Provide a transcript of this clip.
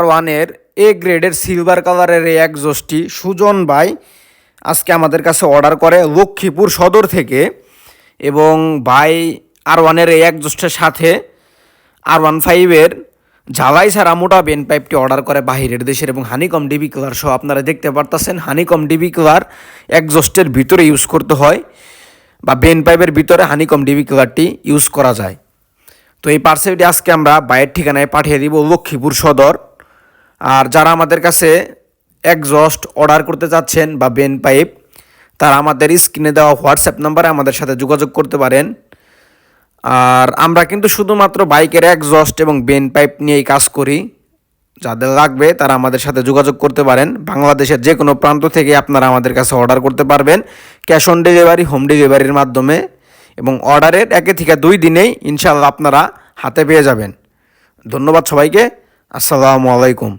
R1-এর এ গ্রেডের সিলভার কালারের এই এক্সজস্টটি সুজন ভাই আজকে আমাদের কাছে অর্ডার করে লক্ষ্মীপুর সদর থেকে। এবং ভাই R1-এর এই এক্সজস্টের সাথে R15-এর ঝালাই ছাড়া মোটা বেন পাইপটি অর্ডার করে বাহিরের দেশের, এবং হানিকম ডিবি কালার সহ আপনারা দেখতে পারতেছেন হানিকম ডিবি কালার এক্সজস্টের ভিতরে ইউজ করতে হয়, বা বেন পাইপের ভিতরে হানিকম ডিবি কালারটি ইউজ করা যায়। তো এই পার্সেলটি আজকে আমরা বাইরের ঠিকানায় পাঠিয়ে দিব লক্ষ্মীপুর সদর। আর যারা আমাদের কাছে এক্সজস্ট অর্ডার করতে চাচ্ছেন বা বেন পাইপ, তারা আমাদের স্ক্রিনে দেওয়া হোয়াটসঅ্যাপ নাম্বারে আমাদের সাথে যোগাযোগ করতে পারেন। আর আমরা কিন্তু শুধুমাত্র বাইকের এক্সজস্ট এবং বেন পাইপ নিয়েই কাজ করি। যাদের লাগবে তারা আমাদের সাথে যোগাযোগ করতে পারেন। বাংলাদেশের যে কোনো প্রান্ত থেকে আপনারা আমাদের কাছে অর্ডার করতে পারবেন ক্যাশ অন ডেলিভারি, হোম ডেলিভারির মাধ্যমে, এবং অর্ডারের 1 থেকে 2 দিনেই ইনশাআল্লাহ আপনারা হাতে পেয়ে যাবেন। ধন্যবাদ সবাইকে। আসসালামু আলাইকুম।